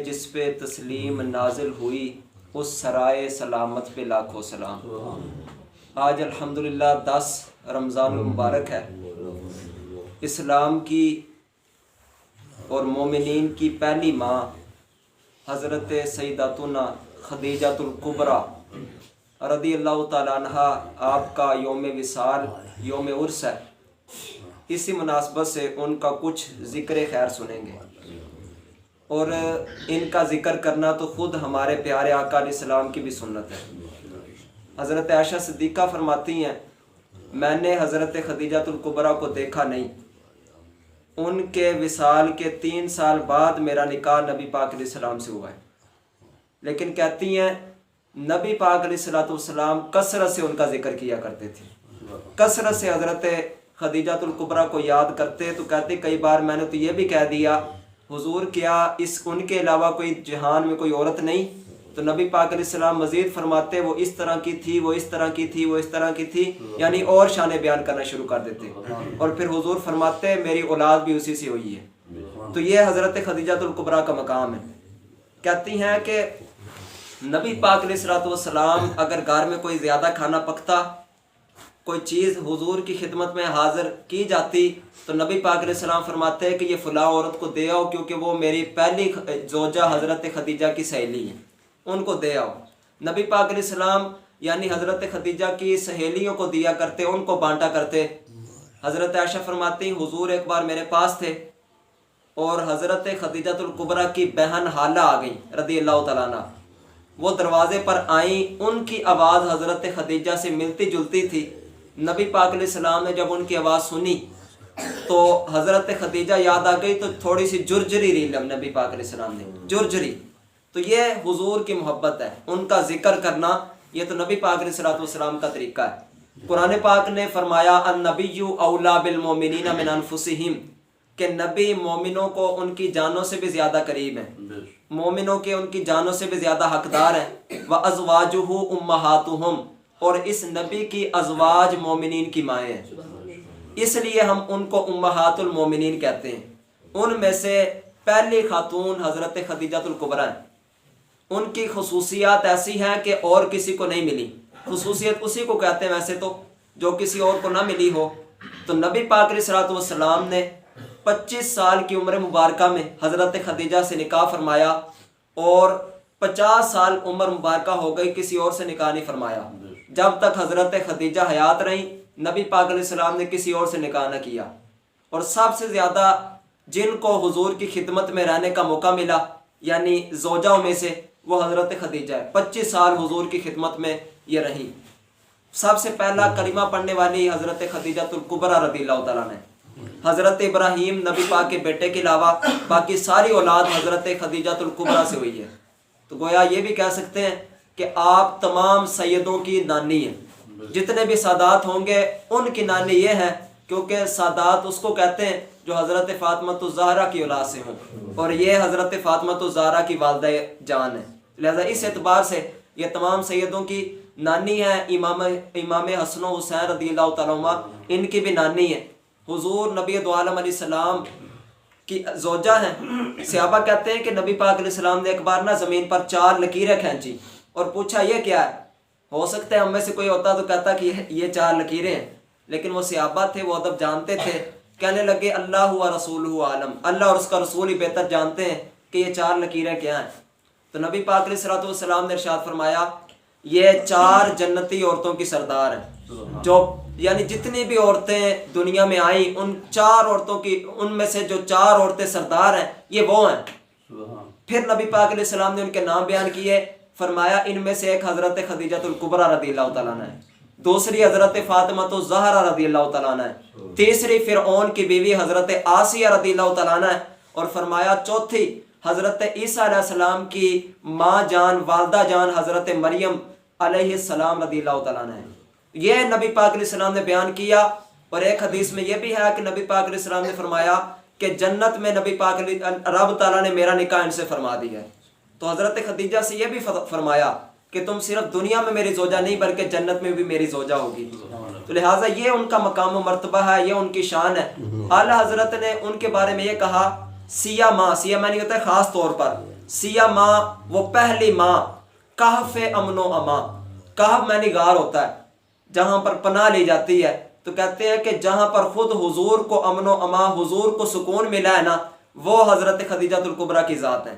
جس پہ تسلیم نازل ہوئی اس سرائے سلامت پہ لاکھوں سلام۔ آج الحمدللہ 10 رمضان المبارک ہے، اسلام کی اور مومنین کی پہلی ماں حضرت سیداتنا خدیجۃ الکبریٰ رضی اللہ تعالیٰ عنہ آپ کا یوم وصال یوم عرس ہے۔ اسی مناسبت سے ان کا کچھ ذکر خیر سنیں گے، اور ان کا ذکر کرنا تو خود ہمارے پیارے آقا علیہ السلام کی بھی سنت ہے۔ حضرت عائشہ صدیقہ فرماتی ہیں، میں نے حضرت خدیجۃ الکبریٰ کو دیکھا نہیں، ان کے وصال کے 3 سال بعد میرا نکاح نبی پاک علیہ السلام سے ہوا ہے، لیکن کہتی ہیں نبی پاک علیہ السلام کثرت سے ان کا ذکر کیا کرتے تھے، کثرت سے حضرت خدیجۃ الکبریٰ کو یاد کرتے، تو کہتے کئی بار میں نے تو یہ بھی کہہ دیا حضور کیا ان کے علاوہ کوئی جہان میں کوئی عورت نہیں؟ تو نبی پاک علیہ السلام مزید فرماتے وہ اس طرح کی تھی، وہ اس طرح کی تھی، وہ اس طرح کی تھی، یعنی اور شان بیان کرنا شروع کر دیتے، اور پھر حضور فرماتے میری اولاد بھی اسی سے ہوئی ہے۔ تو یہ حضرت خدیجۃ الکبریٰ کا مقام ہے۔ کہتی ہیں کہ نبی پاک علیہ السلام اگر گھر میں کوئی زیادہ کھانا پکتا، کوئی چیز حضور کی خدمت میں حاضر کی جاتی، تو نبی پاک علیہ السلام فرماتے ہیں کہ یہ فلاں عورت کو دے آؤ، کیونکہ وہ میری پہلی زوجہ حضرت خدیجہ کی سہیلی ہیں، ان کو دے آؤ۔ نبی پاک علیہ السلام یعنی حضرت خدیجہ کی سہیلیوں کو دیا کرتے، ان کو بانٹا کرتے۔ حضرت عائشہ فرماتی حضور ایک بار میرے پاس تھے اور حضرت خدیجۃ الکبریٰ کی بہن حالہ آ گئی رضی اللہ تعالیٰ عنہ، وہ دروازے پر آئیں، ان کی آواز حضرت خدیجہ سے ملتی جلتی تھی۔ نبی پاک علیہ السلام نے جب ان کی آواز سنی تو حضرت خدیجہ یاد آ گئی، تو تھوڑی سی جرجری لی نبی پاک علیہ السلام نے، جرجری۔ تو یہ حضور کی محبت ہے، ان کا ذکر کرنا، یہ تو نبی پاک علیہ السلام کا طریقہ ہے۔ قرآن پاک نے فرمایا النبی اولیٰ بالمؤمنین من انفسہم، کہ نبی مومنوں کو ان کی جانوں سے بھی زیادہ قریب ہیں، مومنوں کے ان کی جانوں سے بھی زیادہ حقدار ہیں۔ وَأَزْوَاجُهُ أُمَّهَاتُهُمْ، اور اس نبی کی ازواج مومنین کی مائیں ہیں، اس لیے ہم ان کو امہات المومنین کہتے ہیں۔ ان میں سے پہلی خاتون حضرت خدیجۃ الکبریٰ ہیں، ان کی خصوصیات ایسی ہیں کہ اور کسی کو نہیں ملی، خصوصیت اسی کو کہتے ہیں ویسے تو جو کسی اور کو نہ ملی ہو۔ تو نبی پاک علیہ السلام نے 25 سال کی عمر مبارکہ میں حضرت خدیجہ سے نکاح فرمایا، اور 50 سال عمر مبارکہ ہو گئی کسی اور سے نکاح نہیں فرمایا۔ جب تک حضرت خدیجہ حیات رہیں نبی پاک علیہ السلام نے کسی اور سے نکاح نہ کیا، اور سب سے زیادہ جن کو حضور کی خدمت میں رہنے کا موقع ملا یعنی زوجوں میں سے وہ حضرت خدیجہ ہے، 25 سال حضور کی خدمت میں یہ رہی۔ سب سے پہلا کلمہ پڑھنے والی حضرت خدیجۃ الکبریٰ رضی اللہ تعالیٰ نے۔ حضرت ابراہیم نبی پاک کے بیٹے کے علاوہ باقی ساری اولاد حضرت خدیجۃ الکبریٰ سے ہوئی ہے۔ تو گویا یہ بھی کہہ سکتے ہیں کہ آپ تمام سیدوں کی نانی ہیں، جتنے بھی سادات ہوں گے ان کی نانی یہ ہے، کیونکہ سادات اس کو کہتے ہیں جو حضرت فاطمہ الزہرا کی اولاد سے ہوں، اور یہ حضرت فاطمہ الزہرا کی والدہ جان ہے، لہذا اس اعتبار سے یہ تمام سیدوں کی نانی ہے۔ امام حسن و حسین رضی اللہ تعالیٰ عنہ ان کی بھی نانی ہے، حضور نبی دو عالم علیہ السلام کی زوجہ ہیں۔ صحابہ کہتے ہیں کہ نبی پاک علیہ السلام نے ایک بار نہ زمین پر 4 لکیریں کھینچی اور پوچھا یہ کیا ہے؟ ہو سکتا ہے ہم میں سے کوئی ہوتا تو کہتا کہ یہ 4 لکیریں ہیں، لیکن وہ صحابہ تھے، وہ ادب جانتے تھے، کہنے لگے اللہ و رسولہ عالم، اللہ اور اس کا رسول ہی بہتر جانتے ہیں کہ یہ 4 لکیریں کیا ہیں۔ تو نبی پاک علیہ السلام نے ارشاد فرمایا یہ 4 جنتی عورتوں کی سردار ہیں، جو یعنی جتنی بھی عورتیں دنیا میں آئیں ان 4 عورتوں کی، ان میں سے جو 4 عورتیں سردار ہیں یہ وہ ہیں۔ پھر نبی پاک علیہ السلام نے ان کے نام بیان کیے، فرمایا ان میں سے ایک حضرت خدیجۃ الکبریٰ رضی اللہ تعالیٰ عنہ ہے، دوسری حضرت فاطمہ الزہرا رضی اللہ تعالیٰ عنہ ہے، تیسری فرعون کی بیوی حضرت آسیہ رضی اللہ تعالیٰ عنہ ہے، اور فرمایا چوتھی حضرت عیسیٰ علیہ السلام کی ماں جان والدہ جان حضرت مریم علیہ السلام رضی اللہ تعالیٰ عنہ ہے۔ یہ نبی پاک علیہ السلام نے بیان کیا، اور ایک حدیث میں یہ بھی ہے کہ نبی پاک علیہ السلام نے فرمایا کہ جنت میں نبی پاک رب تعالیٰ نے میرا نکاح ان سے فرما دیا ہے۔ تو حضرت خدیجہ سے یہ بھی فرمایا کہ تم صرف دنیا میں میری زوجہ نہیں بلکہ جنت میں بھی میری زوجہ ہوگی۔ تو لہٰذا یہ ان کا مقام و مرتبہ ہے، یہ ان کی شان ہے۔ اعلیٰ حضرت نے ان کے بارے میں یہ کہا سیاہ ماں، سیاہ ماں نہیں ہوتا ہے خاص طور پر، سیاہ ماں وہ پہلی ماں کہف امن و امان، کہف میں غار ہوتا ہے جہاں پر پناہ لی جاتی ہے، تو کہتے ہیں کہ جہاں پر خود حضور کو امن و امان، حضور کو سکون ملا ہے نا، وہ حضرت خدیجہ الکبریٰ کی ذات ہے۔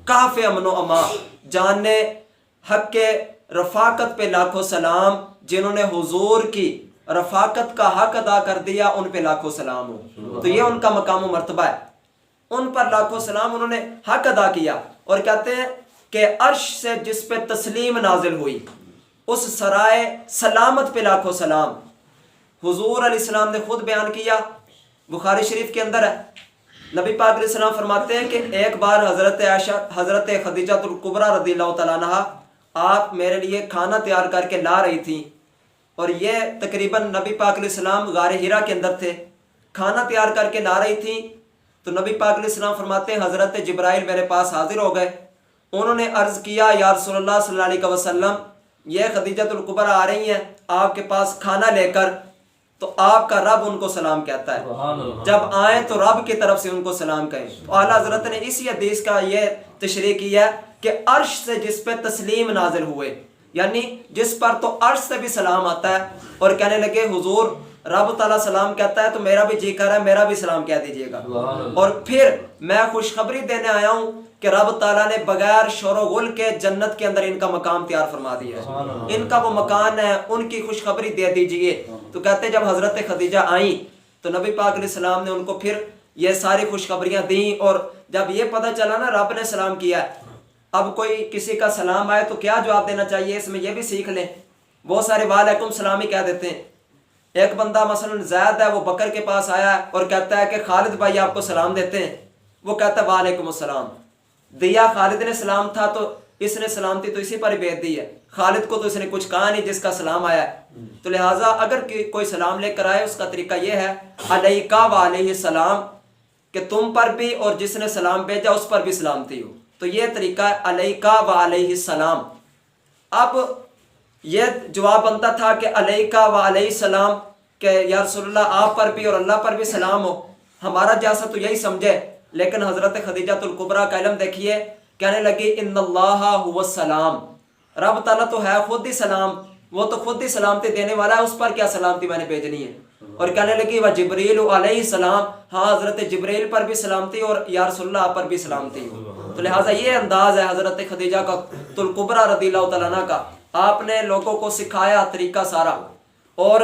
کہف امن و امان، جان حق کے رفاقت پہ لاکھوں سلام، جنہوں نے حضور کی رفاقت کا حق ادا کر دیا، ان پہ لاکھوں سلام ہو۔ تو یہ ان کا مقام و مرتبہ ہے، ان پر لاکھوں سلام، انہوں نے حق ادا کیا۔ اور کہتے ہیں کہ عرش سے جس پہ تسلیم نازل ہوئی، اس سرائے سلامت پہ لاکھوں سلام۔ حضور علیہ السلام نے خود بیان کیا، بخاری شریف کے اندر ہے، نبی پاک علیہ السلام فرماتے ہیں کہ ایک بار حضرت خدیجہ الکبریٰ رضی اللہ تعالیٰ عنہا آپ میرے لیے کھانا تیار کر کے لا رہی تھیں، اور یہ تقریباً نبی پاک علیہ السلام غار حرا کے اندر تھے، کھانا تیار کر کے لا رہی تھیں، تو نبی پاک علیہ السلام فرماتے ہیں حضرت جبرائیل میرے پاس حاضر ہو گئے، انہوں نے عرض کیا یا رسول اللہ صلی اللہ علیہ وسلم، یہ خدیجہ الکبریٰ آ رہی ہیں آپ کے پاس کھانا لے کر، تو آپ کا رب ان کو سلام کہتا ہے، جب آئیں تو رب کی طرف سے ان کو سلام کہیں۔ تو اعلیٰ حضرت نے اسی حدیث کا یہ تشریح کیا کہ عرش سے جس پہ تسلیم نازل ہوئے، یعنی جس پر تو عرش سے بھی سلام آتا ہے، اور کہنے لگے حضور رب تعالیٰ سلام کہتا ہے تو میرا بھی جی کر رہا ہے میرا بھی سلام کہہ دیجئے گا۔ اور پھر میں خوشخبری دینے آیا ہوں کہ رب تعالیٰ نے بغیر شور و غل کے جنت کے اندر ان کا مقام تیار فرما دیا ہے، ان کا وہ مکان ہے، ان کی خوشخبری دے دیجئے۔ تو کہتے جب حضرت خدیجہ آئیں تو نبی پاک علیہ السلام نے ان کو پھر یہ ساری خوشخبریاں دیں، اور جب یہ پتہ چلا نا رب نے سلام کیا ہے، اب کوئی کسی کا سلام آئے تو کیا جواب دینا چاہیے، اس میں یہ بھی سیکھ لیں۔ بہت سارے وعلیکم السلام ہی کہہ دیتے ہیں۔ ایک بندہ مثلا زید ہے، وہ بکر کے پاس آیا ہے اور کہتا ہے کہ خالد بھائی آپ کو سلام دیتے ہیں، وہ کہتا ہے وعلیکم السلام، دیا خالد نے سلام تھا تو اس نے سلامتی تو اسی پر ہی بھیج دی ہے، خالد کو تو اس نے کچھ کہا نہیں جس کا سلام آیا ہے۔ تو لہٰذا اگر کوئی سلام لے کر آئے اس کا طریقہ یہ ہے علیکہ وعلیہ السلام، کہ تم پر بھی اور جس نے سلام بھیجا اس پر بھی سلامتی ہو، تو یہ طریقہ ہے علیکہ وعلیہ السلام۔ اب یہ جواب بنتا تھا کہ علیکہ وعلیہ السلام، کہ یا رسول اللہ آپ پر بھی اور اللہ پر بھی سلام ہو، ہمارا جیسا تو یہی سمجھے، لیکن حضرت خدیجہ الکبریٰ کا علم دیکھیے، کہنے لگی ان اللہ هو السلام، رب تعالیٰ تو ہے خود ہی سلام، وہ تو خود ہی سلامتی دینے والا ہے، اس پر کیا سلامتی میں نے بھیجنی ہے۔ اور کہنے لگی وہ جبریل علیہ السلام، ہاں حضرت جبریل پر بھی سلامتی اور یا رسول اللہ پر بھی سلامتی ہو۔ تو لہٰذا یہ انداز ہے حضرت خدیجہ کا الکبریٰ رضی اللہ تعالیٰ عنہ کا، آپ نے لوگوں کو سکھایا طریقہ سارا۔ اور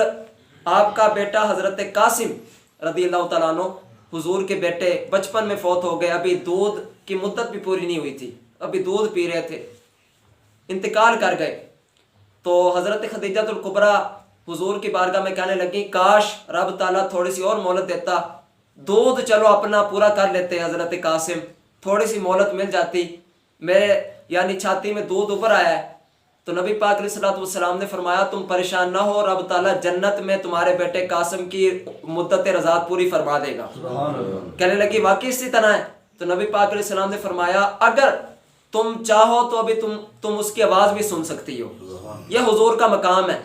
آپ کا بیٹا حضرت قاسم رضی اللہ تعالیٰ عنہ، حضور کے بیٹے بچپن میں فوت ہو گئے، ابھی دودھ کی مدت بھی پوری نہیں ہوئی تھی، ابھی دودھ پی رہے تھے، انتقال کر گئے۔ تو حضرت خدیجہ الکبریٰ حضور کی بارگاہ میں کہنے لگی کاش رب تعالیٰ تھوڑی سی اور مہلت دیتا، دودھ چلو اپنا پورا کر لیتے حضرت قاسم، تھوڑی سی مہلت مل جاتی، میرے یعنی چھاتی میں دودھ ابھر آیا ہے۔ تو نبی پاک علیہ السلام نے فرمایا تم پریشان نہ ہو، رب تعالیٰ جنت میں تمہارے بیٹے قاسم کی مدت رضاعت پوری فرما دے گا۔ کہنے لگی واقعی اسی طرح ہے؟ تو نبی پاک علیہ السلام نے فرمایا اگر تم چاہو تو ابھی تم اس کی آواز بھی سن سکتی ہو۔ یہ حضور کا مقام ہے،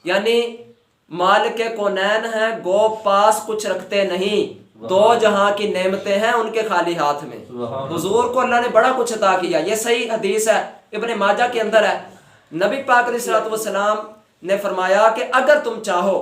یعنی مالک کونین ہیں گو پاس کچھ رکھتے نہیں، دو جہاں کی نعمتیں ہیں ان کے خالی ہاتھ میں۔ حضور کو اللہ نے بڑا کچھ عطا کیا، یہ صحیح حدیث ہے، ابن ماجہ کے اندر ہے۔ نبی پاک علیہ السلام نے فرمایا کہ اگر تم چاہو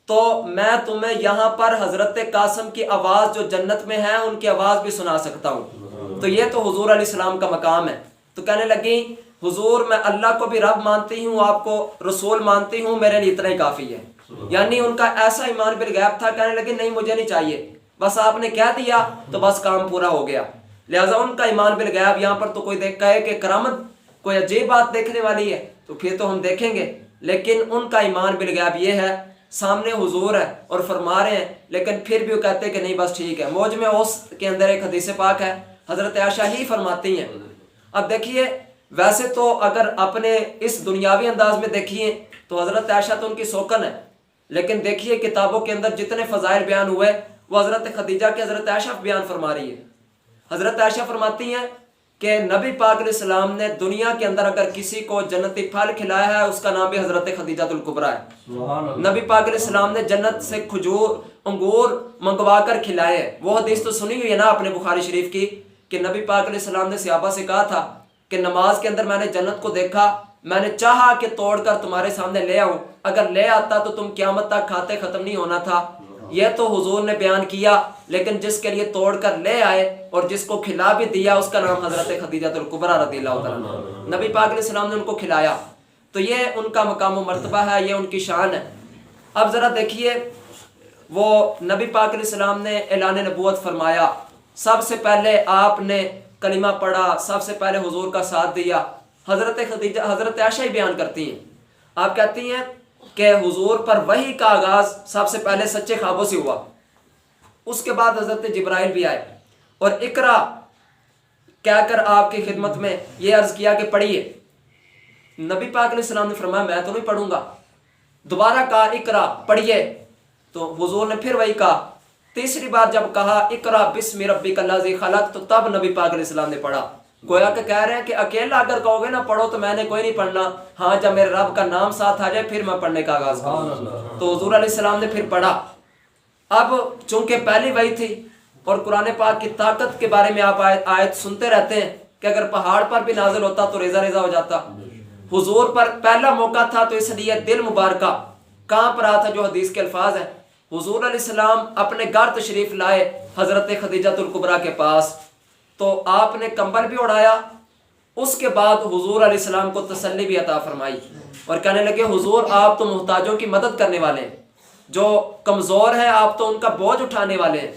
تو میں تمہیں یہاں پر حضرت قاسم کی آواز جو جنت میں ہے ان کی آواز بھی سنا سکتا ہوں۔ تو یہ تو حضور علیہ السلام کا مقام ہے۔ تو کہنے لگی حضور میں اللہ کو بھی رب مانتی ہوں، آپ کو رسول مانتی ہوں، میرے لیے اتنا ہی کافی ہے۔ یعنی ان کا ایسا ایمان بالغیب تھا، کہنے لگی نہیں مجھے نہیں چاہیے، بس آپ نے کہہ دیا تو بس کام پورا ہو گیا۔ لہٰذا ان کا ایمان بالغیب، یہاں پر تو کوئی کہے کہ کرامت کوئی عجیب بات دیکھنے والی ہے تو پھر تو ہم دیکھیں گے، لیکن ان کا ایمان بالغیب یہ ہے سامنے حضور ہے اور فرما رہے ہیں، لیکن پھر بھی وہ کہتے ہیں کہ نہیں بس ٹھیک ہے۔ موجم اوس کے اندر ایک حدیث پاک ہے، حضرت عائشہ ہی فرماتی ہیں۔ اب دیکھیے ویسے تو اگر اپنے اس دنیاوی انداز میں دیکھیے تو حضرت عائشہ تو ان کی سوکن ہے، لیکن دیکھیے کتابوں کے اندر جتنے فضائل بیان ہوئے وہ حضرت خدیجہ کے حضرت عائشہ بیان فرما رہی ہے۔ حضرت عائشہ فرماتی ہیں کہ نبی پاک علیہ السلام نے دنیا کے اندر اگر کسی کو جنتی پھل کھلایا ہے اس کا نام بھی حضرت خدیجہ الکبریٰ ہے۔ نبی پاک علیہ السلام نے جنت سے کھجور انگور منگوا کر کھلائے، وہ حدیث تو سنی ہوئی ہے نا آپ نے بخاری شریف کی کہ نبی پاک علیہ السلام نے صحابہ سے کہا تھا کہ نماز کے اندر میں نے جنت کو دیکھا، میں نے چاہا کہ توڑ کر تمہارے سامنے لے آؤں، اگر لے آتا تو تم قیامت تک کھاتے ختم نہیں ہونا تھا۔ یہ تو حضور نے بیان کیا، لیکن جس کے لیے توڑ کر لے آئے اور جس کو کھلا بھی دیا اس کا نام حضرت خدیجہ الکبریٰ رضی اللہ تعالیٰ عنہا، نبی پاک علیہ السلام نے ان کو کھلایا۔ تو یہ ان کا مقام و مرتبہ ہے، یہ ان کی شان ہے۔ اب ذرا دیکھیے، وہ نبی پاک علیہ السلام نے اعلان نبوت فرمایا، سب سے پہلے آپ نے کلمہ پڑھا، سب سے پہلے حضور کا ساتھ دیا۔ حضرت خدیجہ، حضرت عائشہ ہی بیان کرتی ہیں، آپ کہتی ہیں کہ حضور پر وحی کا آغاز سب سے پہلے سچے خوابوں سے ہوا، اس کے بعد حضرت جبرائیل بھی آئے اور اقرا کہہ کر آپ کی خدمت میں یہ عرض کیا کہ پڑھیے۔ نبی پاک علیہ السلام نے فرمایا میں تو نہیں پڑھوں گا، دوبارہ کہا اقرا پڑھیے، تو حضور نے پھر وہی کہا۔ تیسری بار جب کہا اقرا بسم ربک الذی خلق، تو تب نبی پاک علیہ السلام نے پڑھا۔ گویا کہ کہہ رہے ہیں کہ اکیلا اگر کہو گے نا پڑھو تو میں نے کوئی نہیں پڑھنا، ہاں جب میرے رب کا نام ساتھ آ جائے پھر میں پڑھنے کا آغاز کروں۔ تو حضور علیہ السلام نے پھر پڑھا۔ اب چونکہ پہلی وحی تھی اور قرآن پاک کی طاقت کے بارے میں آپ آیت سنتے رہتے ہیں کہ اگر پہاڑ پر بھی نازل ہوتا تو ریزہ ریزہ ہو جاتا، حضور پر پہلا موقع تھا تو اس لیے دل مبارکہ کانپ رہا تھا، جو حدیث کے الفاظ ہیں۔ حضور علیہ السلام اپنے گھر تشریف لائے حضرت خدیجہ الکبریٰ کے پاس، تو آپ نے کمبل بھی اڑایا، اس کے بعد حضور علیہ السلام کو تسلی بھی عطا فرمائی اور کہنے لگے حضور آپ تو محتاجوں کی مدد کرنے والے ہیں، جو کمزور ہیں آپ تو ان کا بوجھ اٹھانے والے ہیں،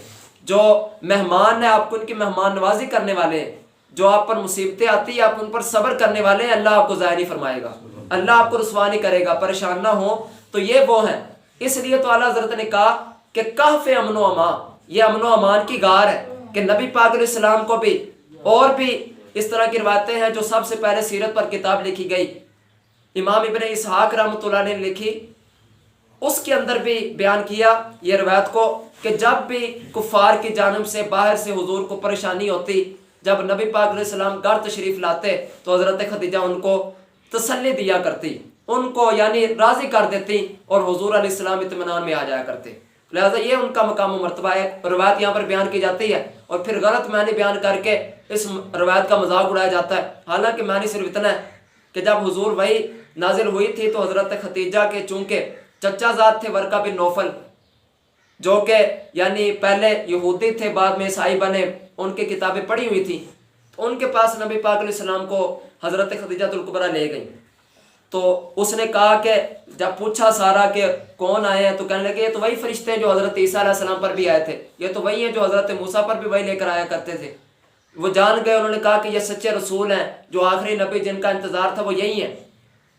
جو مہمان ہیں آپ کو ان کی مہمان نوازی کرنے والے ہیں، جو آپ پر مصیبتیں آتی ہیں آپ ان پر صبر کرنے والے ہیں، اللہ آپ کو ضائع نہیں فرمائے گا، اللہ آپ کو رسوا نہیں کرے گا، پریشان نہ ہو۔ تو یہ وہ ہیں، اس لیے تو اعلیٰ حضرت نے کہا کہ کہف امن و امان، یہ امن و امان کی غار ہے، کہ نبی پاک علیہ السلام کو بھی اور بھی اس طرح کی روایتیں ہیں جو سب سے پہلے سیرت پر کتاب لکھی گئی، امام ابن اسحاق رحمۃ اللہ نے لکھی، اس کے اندر بھی بیان کیا یہ روایت کو کہ جب بھی کفار کی جانب سے باہر سے حضور کو پریشانی ہوتی، جب نبی پاک علیہ السلام گھر تشریف لاتے تو حضرت خدیجہ ان کو تسلی دیا کرتی، ان کو یعنی راضی کر دیتی اور حضور علیہ السلام اطمینان میں آ جایا کرتے۔ لہٰذا یہ ان کا مقام و مرتبہ ہے۔ روایت یہاں پر بیان کی جاتی ہے اور پھر غلط معنی بیان کر کے اس روایت کا مذاق اڑایا جاتا ہے، حالانکہ معنی صرف اتنا ہے کہ جب حضور وحی نازل ہوئی تھی تو حضرت خدیجہ کے چونکہ چچا زاد تھے ورقہ بن نوفل، جو کہ یعنی پہلے یہودی تھے بعد میں عیسائی بنے، ان کی کتابیں پڑھی ہوئی تھیں، تو ان کے پاس نبی پاک علیہ السلام کو حضرت خدیجہ الکبریٰ لے گئیں۔ تو اس نے کہا کہ جب پوچھا سارا کہ کون آئے ہیں تو کہنے لگے یہ تو وہی فرشتے ہیں جو حضرت عیسیٰ علیہ السلام پر بھی آئے تھے، یہ تو وہی ہیں جو حضرت موسیٰ پر بھی وہی لے کر آیا کرتے تھے۔ وہ جان گئے، انہوں نے کہا کہ یہ سچے رسول ہیں، جو آخری نبی جن کا انتظار تھا وہ یہی ہیں۔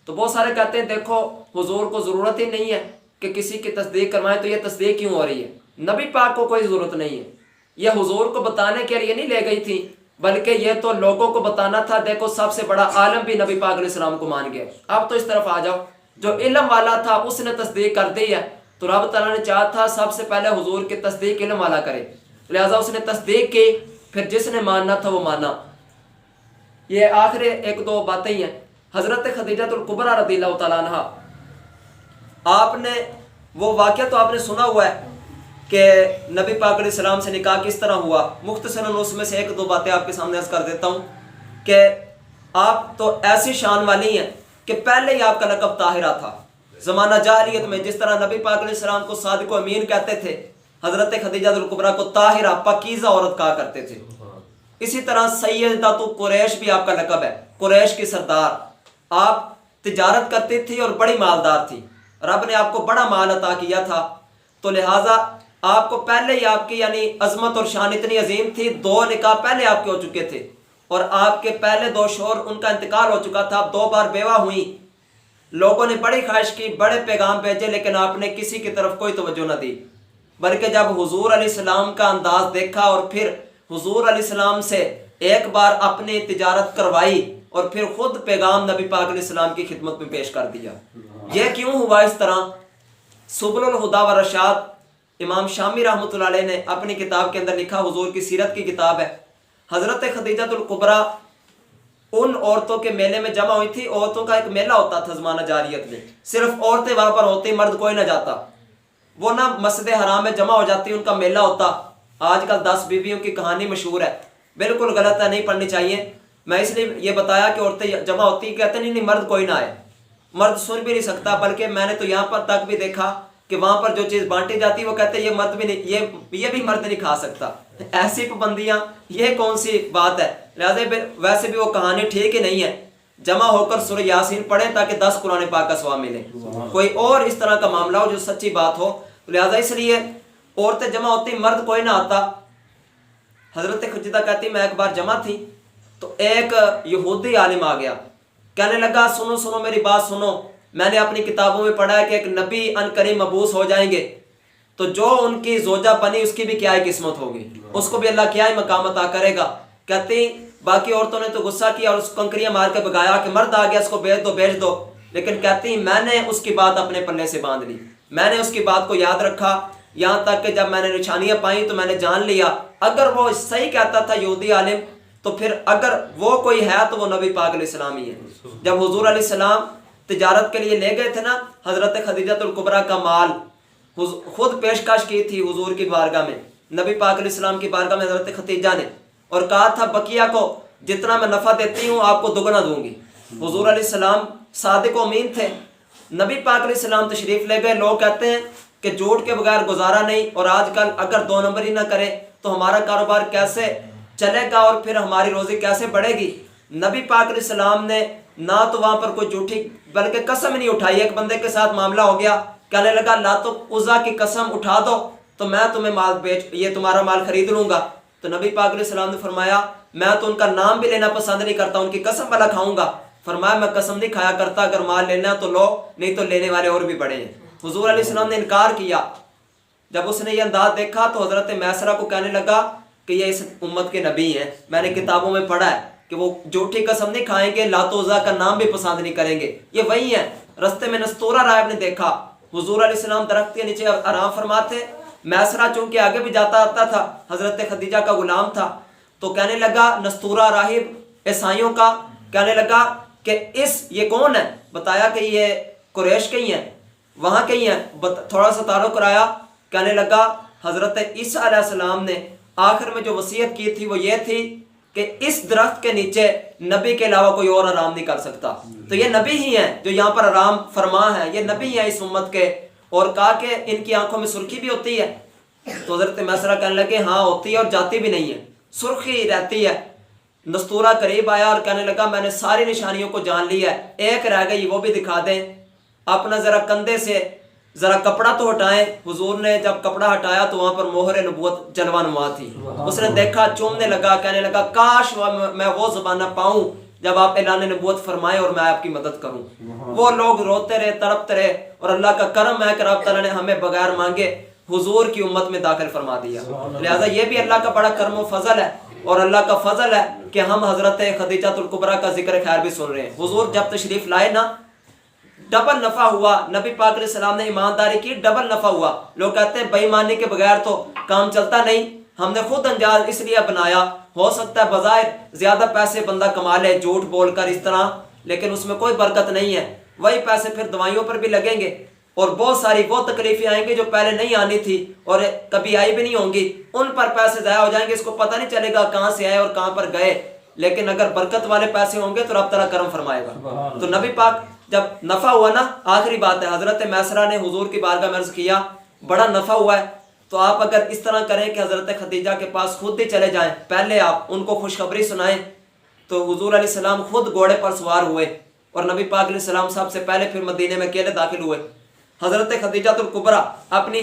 تو بہت سارے کہتے ہیں دیکھو حضور کو ضرورت ہی نہیں ہے کہ کسی کی تصدیق کروائیں، تو یہ تصدیق کیوں ہو رہی ہے؟ نبی پاک کو کوئی ضرورت نہیں ہے، یہ حضور کو بتانے کے لیے نہیں لے گئی تھی، بلکہ یہ تو لوگوں کو بتانا تھا، دیکھو سب سے بڑا عالم بھی نبی پاک علیہ السلام کو مان گیا، اب تو اس طرف آ جاؤ۔ جو علم والا تھا اس نے تصدیق کر دی ہے، تو رب تعالیٰ نے چاہا تھا سب سے پہلے حضور کی تصدیق علم والا کرے، لہٰذا اس نے تصدیق کی، پھر جس نے ماننا تھا وہ مانا۔ یہ آخری ایک دو باتیں ہی ہیں۔ حضرت خدیجہ الکبریٰ رضی اللہ تعالیٰ عنہ، آپ نے وہ واقعہ تو آپ نے سنا ہوا ہے کہ نبی پاک علیہ السلام سے نکاح کس طرح ہوا، مختصراً اس میں سے ایک دو باتیں آپ کے سامنے عرض کر دیتا ہوں کہ آپ تو ایسی شان والی ہیں کہ پہلے ہی آپ کا لقب طاہرہ تھا۔ زمانہ جاہلیت میں جس طرح نبی پاک علیہ السلام کو صادق و امین کہتے تھے، حضرت خدیجہ الکبریٰ کو طاہرہ پاکیزہ عورت کہا کرتے تھے۔ اسی طرح سیدۃ قریش بھی آپ کا لقب ہے، قریش کی سردار۔ آپ تجارت کرتی تھی اور بڑی مالدار تھی، رب نے آپ کو بڑا مال عطا کیا تھا، تو لہٰذا آپ کو پہلے ہی آپ کی یعنی عظمت اور شان اتنی عظیم تھی، 2 نکاح پہلے آپ کے ہو چکے تھے اور آپ کے پہلے 2 شوہر ان کا انتقال ہو چکا تھا، 2 بار بیوہ ہوئیں۔ لوگوں نے بڑی خواہش کی، بڑے پیغام بھیجے، لیکن آپ نے کسی کی طرف کوئی توجہ نہ دی، بلکہ جب حضور علیہ السلام کا انداز دیکھا اور پھر حضور علیہ السلام سے ایک بار اپنی تجارت کروائی اور پھر خود پیغام نبی پاک علیہ السلام کی خدمت میں پیش کر دیا۔ یہ کیوں ہوا اس طرح؟ سبل الہدی والرشاد امام شامی رحمۃ اللہ علیہ نے اپنی کتاب کے اندر لکھا، حضور کی سیرت کی کتاب ہے۔ حضرت خدیجہ الکبریٰ ان عورتوں کے میلے میں جمع ہوئی تھی، عورتوں کا ایک میلہ ہوتا تھا زمانہ جاہلیت میں، صرف عورتیں وہاں پر ہوتی، مرد کوئی نہ جاتا، وہ نہ مسجد حرام میں جمع ہو جاتی، ان کا میلہ ہوتا۔ آج کل 10 بیویوں کی کہانی مشہور ہے بالکل غلط ہے، نہیں پڑھنی چاہیے۔ میں اس لیے یہ بتایا کہ عورتیں جمع ہوتی کہتے نہیں مرد کوئی نہ آئے، مرد سن بھی نہیں سکتا، بلکہ میں نے تو یہاں پر تک بھی دیکھا کہ وہاں پر جو چیز بانٹی جاتی وہ کہتے ہیں یہ مرد بھی نہیں، یہ بھی مرد نہیں کھا سکتا۔ ایسی پابندیاں، یہ کون سی بات ہے؟ لہٰذا ویسے بھی وہ کہانی ٹھیک ہی نہیں ہے۔ جمع ہو کر سورہ یاسین پڑھیں تاکہ 10 قرآن پاک کا ثواب ملے۔ کوئی اور اس طرح کا معاملہ ہو جو سچی بات ہو، لہٰذا اس لیے عورتیں جمع ہوتی، مرد کوئی نہ آتا۔ حضرت خدیجہ کہتی میں ایک بار جمع تھی تو ایک یہودی عالم آ گیا، کہنے لگا سنو سنو میری بات سنو، میں نے اپنی کتابوں میں پڑھا ہے کہ ایک نبی ان قریب مبعوث ہو جائیں گے، تو جو ان کی زوجہ بنی اس کی بھی کیا ہی قسمت ہوگی، اس کو بھی اللہ کیا ہی مقام عطا کرے گا۔ کہتی باقی عورتوں نے تو غصہ کیا اور اس کو کنکریاں مار کے بگایا کہ مرد آ گیا اس کو بیچ دو، لیکن کہتی میں نے اس کی بات اپنے پلے سے باندھ لی، میں نے اس کی بات کو یاد رکھا، یہاں تک کہ جب میں نے نشانیاں پائیں تو میں نے جان لیا اگر وہ صحیح کہتا تھا یہودی عالم، تو پھر اگر وہ کوئی ہے تو وہ نبی پاک علیہ السلام ہی ہے۔ جب حضور علیہ السلام تجارت کے لیے لے گئے تھے نا حضرت خدیجہ الکبریٰ کا مال خود پیشکش کی تھی حضور کی بارگاہ میں، نبی پاک علیہ السلام کی بارگاہ میں حضرت خدیجہ نے، اور کہا تھا بقیہ کو جتنا میں نفع دیتی ہوں آپ کو دگنا دوں گی۔ حضور علیہ السلام صادق و امین تھے، نبی پاک علیہ السلام تشریف لے گئے، لوگ کہتے ہیں کہ جھوٹ کے بغیر گزارا نہیں، اور آج کل اگر 2 نمبر ہی نہ کرے تو ہمارا کاروبار کیسے چلے گا اور پھر ہماری روزی کیسے بڑھے گی؟ نبی پاک علیہ السلام نے نہ تو وہاں پر کوئی جھوٹی بلکہ قسم نہیں اٹھائی۔ ایک بندے کے ساتھ معاملہ ہو گیا، کہنے لگا لات عزا کی قسم اٹھا دو تو میں تمہیں مال یہ تمہارا مال خرید لوں گا، تو نبی پاک علیہ السلام نے فرمایا میں تو ان کا نام بھی لینا پسند نہیں کرتا، ان کی قسم بھلا کھاؤں گا؟ فرمایا میں قسم نہیں کھایا کرتا، اگر مال لینا تو لو، نہیں تو لینے والے اور بھی بڑے ہیں۔ حضور علیہ السلام نے انکار کیا۔ جب اس نے یہ انداز دیکھا تو حضرت میسرہ کو کہنے لگا کہ یہ اس امت کے نبی ہیں، میں نے کتابوں میں پڑھا ہے کہ وہ جھوٹی قسم نہیں کھائیں گے، لات و عزا کا نام بھی پسند نہیں کریں گے، یہ وہی ہیں۔ رستے میں نستورہ راہب نے دیکھا، حضور علیہ السلام درخت کے نیچے آرام فرماتے، میسرہ چونکہ آگے بھی جاتا آتا تھا، حضرت خدیجہ کا غلام تھا، تو کہنے لگا نستورہ راہب عیسائیوں کا، کہنے لگا کہ یہ کون ہے؟ بتایا کہ یہ قریش کے ہی ہیں، وہاں کے ہی ہیں، تھوڑا سا تعارف کرایا، کہنے لگا حضرت عیسیٰ علیہ السلام نے آخر میں جو وصیت کی تھی وہ یہ تھی کہ اس درخت کے نیچے نبی کے علاوہ کوئی اور آرام نہیں کر سکتا، تو یہ نبی ہی ہیں جو یہاں پر آرام فرما ہے، یہ نبی ہیں اس امت کے۔ اور کہا کہ ان کی آنکھوں میں سرخی بھی ہوتی ہے، تو حضرت میسرہ کہنے لگے ہاں ہوتی ہے اور جاتی بھی نہیں ہے، سرخی رہتی ہے۔ نستورہ قریب آیا اور کہنے لگا میں نے ساری نشانیوں کو جان لیا ہے، ایک رہ گئی وہ بھی دکھا دیں، اپنا ذرا کندھے سے ذرا کپڑا تو ہٹائیں۔ حضور نے جب کپڑا ہٹایا تو وہاں پر مہر نبوت جلوہ نما تھی، اس نے دیکھا، چومنے لگا، کہنے لگا کاش میں وہ زمانہ پاؤں جب آپ اعلان نبوت فرمائیں اور میں آپ کی مدد کروں۔ وہ لوگ روتے رہے، تڑپتے رہے، اور اللہ کا کرم ہے کہ رب تعالیٰ نے ہمیں بغیر مانگے حضور کی امت میں داخل فرما دیا۔ لہٰذا یہ بھی اللہ کا بڑا کرم و فضل ہے، اور اللہ کا فضل ہے کہ ہم حضرت خدیجہ الکبریٰ کا ذکر خیر بھی سن رہے ہیں۔ حضور جب تشریف لائے نا ڈبل نفع ہوا، نبی پاک علیہ السلام نے ایمانداری کی، ڈبل نفع ہوا۔ لوگ کہتے ہیں بے ایمانی کے بغیر تو کام چلتا نہیں، ہم نے خود انجال اس لیے بنایا، ہو سکتا ہے بظاہر زیادہ پیسے بندہ کما لے جھوٹ بول کر اس طرح، لیکن اس میں کوئی برکت نہیں ہے، وہی پیسے پھر دوائیوں پر بھی لگیں گے، اور بہت ساری وہ تکلیفیں آئیں گی جو پہلے نہیں آنی تھی اور کبھی آئی بھی نہیں ہوں گی، ان پر پیسے ضائع ہو جائیں گے، اس کو پتہ نہیں چلے گا کہاں سے آئے اور کہاں پر گئے۔ لیکن اگر برکت والے پیسے ہوں گے تو رب تعالیٰ کرم فرمائے گا۔ تو نبی پاک جب نفع ہوا نا، آخری بات ہے، حضرت میسرہ نے حضور کی بارگاہ میں عرض کیا بڑا نفع ہوا ہے، تو آپ اگر اس طرح کریں کہ حضرت خدیجہ کے پاس خود ہی چلے جائیں، پہلے آپ ان کو خوشخبری سنائیں۔ تو حضور علیہ السلام خود گھوڑے پر سوار ہوئے اور نبی پاک علیہ السلام سب سے پہلے پھر مدینے میں اکیلے داخل ہوئے۔ حضرت خدیجہ الکبریٰ اپنی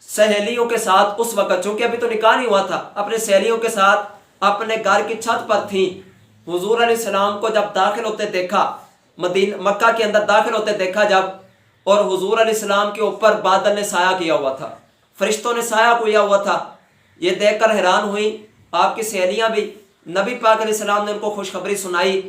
سہیلیوں کے ساتھ اس وقت، چونکہ ابھی تو نکاح نہیں ہوا تھا، اپنے سہیلیوں کے ساتھ اپنے گھر کی چھت پر تھیں۔ حضور علیہ السلام کو جب داخل ہوتے دیکھا، مکہ کے اندر داخل ہوتے دیکھا جب، اور حضور علیہ السلام کے اوپر بادل نے سایہ کیا ہوا تھا، فرشتوں نے سایہ کیا ہوا تھا، یہ دیکھ کر حیران ہوئی آپ کی سہیلیاں بھی۔ نبی پاک علیہ السلام نے ان کو خوشخبری سنائی،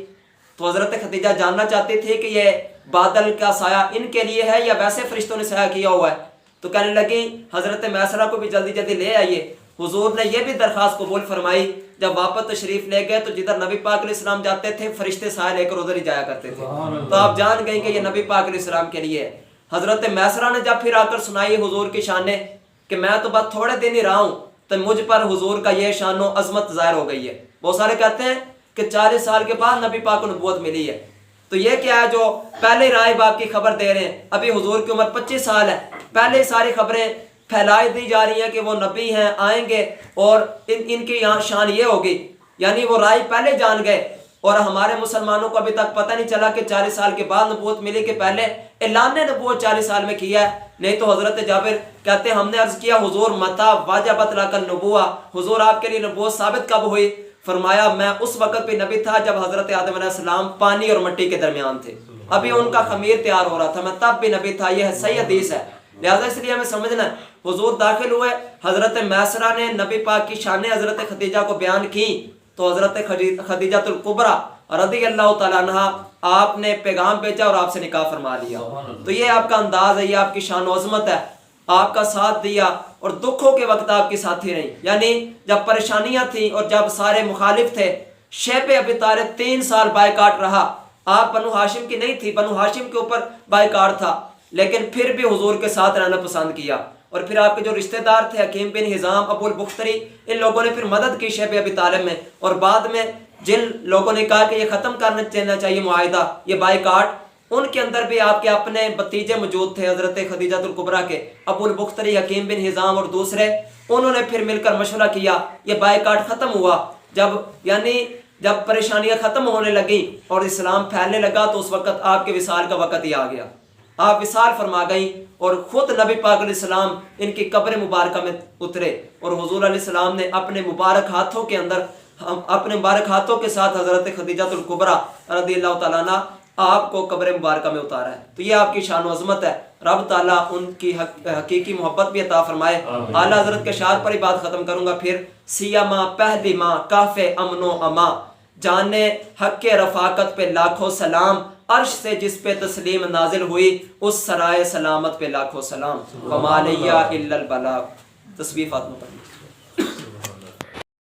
تو حضرت خدیجہ جاننا چاہتی تھی کہ یہ بادل کا سایہ ان کے لیے ہے یا ویسے فرشتوں نے سایہ کیا ہوا ہے، تو کہنے لگی حضرت میسرہ کو بھی جلدی جلدی لے آئیے۔ حضور نے یہ بھی درخواست قبول فرمائی، جب واپس تشریف لے گئے تو جدھر نبی پاک علیہ السلام جاتے تھے فرشتے سایہ لے کر ادھر ہی جایا کرتے تھے، تو آپ جان گئیں کہ یہ نبی پاک علیہ السلام کے لیے ہے۔ حضرت میسرہ نے جب پھر آ کر سنائی حضور کی شانیں کہ میں تو بس تھوڑے دن ہی رہا ہوں تو مجھ پر حضور کا یہ شان و عظمت ظاہر ہو گئی ہے۔ بہت سارے کہتے ہیں کہ 40 سال کے بعد نبی پاک کو نبوت ملی ہے، تو یہ کیا ہے جو پہلے راہب آپ کی خبر دے رہے ہیں، ابھی حضور کی عمر 25 سال ہے، پہلے ساری خبریں پھیلائی دی جا رہی ہیں کہ وہ نبی ہیں، آئیں گے اور ان کی یہاں شان یہ ہوگی، یعنی وہ راہب پہلے جان گئے، اور ہمارے مسلمانوں کو ابھی تک پتہ نہیں چلا کہ 40 سال کے بعد نبوت ملی کہ پہلے اعلان نبوت 40 سال میں کیا ہے۔ نہیں تو حضرت جابر کہتے ہیں ہم نے عرض کیا حضور متا واجبت لک النبوہ، حضور آپ کے لیے نبوت ثابت کب ہوئی؟ فرمایا میں اس وقت پہ نبی تھا جب حضرت آدم علیہ السلام پانی اور مٹی کے درمیان تھے، ابھی ان کا خمیر تیار ہو رہا تھا، میں تب بھی نبی تھا۔ یہ صحیح حدیث ہے، لہٰذا اس لیے ہمیں سمجھنا ہے حضور داخل ہوئے، حضرت میسرہ نے نبی پاک کی شان حضرت خدیجہ کو بیان کی، تو حضرت خدیجہ الکبریٰ رضی اللہ تعالیٰ عنہ آپ نے پیغام بھیجا اور آپ سے نکاح فرما لیا۔ تو یہ آپ کا انداز ہے، یہ آپ کی شان و عظمت ہے، آپ کا ساتھ دیا اور دکھوں کے وقت آپ کی ساتھی رہی، یعنی جب پریشانیاں تھیں اور جب سارے مخالف تھے، شیب ابی طالب 3 سال بائیکاٹ رہا، آپ بنو ہاشم کی نہیں تھی، بنو ہاشم کے اوپر بائیکاٹ تھا، لیکن پھر بھی حضور کے ساتھ رہنا پسند کیا، اور پھر آپ کے جو رشتہ دار تھے حکیم بن حزام، ابو البختری، ان لوگوں نے پھر مدد کی شیب ابی طالب میں، اور بعد میں جن لوگوں نے کہا کہ یہ ختم کرنا چاہیے معاہدہ، یہ بائیکاٹ، ان کے اندر بھی آپ کے اپنے بتیجے موجود تھے حضرت خدیجہ الکبریٰ کے، ابو البختری، حکیم بن حزام اور دوسرے، انہوں نے پھر مل کر مشورہ کیا، یہ بائیکاٹ ختم ہوا، جب پریشانیاں ختم ہونے لگیں اور اسلام پھیلنے لگا تو اس وقت آپ کے وصال کا وقت ہی آ گیا، آپ وصال فرما گئیں، اور خود نبی پاک علیہ السلام ان کی قبر مبارکہ میں اترے، اور حضور علیہ السلام نے اپنے مبارک ہاتھوں کے اندر اپنے مبارک ہاتھوں کے ساتھ حضرت خدیجہ الکبریٰ رضی اللہ تعالیٰ عنہ آپ کو قبر مبارکہ میں اتارا ہے۔ تو یہ آپ کی شان و عظمت ہے، رب تعالیٰ ان کی حقیقی محبت بھی عطا فرمائے۔ اعلیٰ حضرت کے اشعار پر ہی بات ختم کروں گا پھر، سیما پہلی ماں کاف امن و اما، جانے حق رفاقت پہ لاکھوں سلام، عرش سے جس پہ تسلیم نازل ہوئی اس سرائے سلامت پہ لاکھوں سلام، وما علیہ الا البلاغ۔ تسبیح فاطمہ پڑھ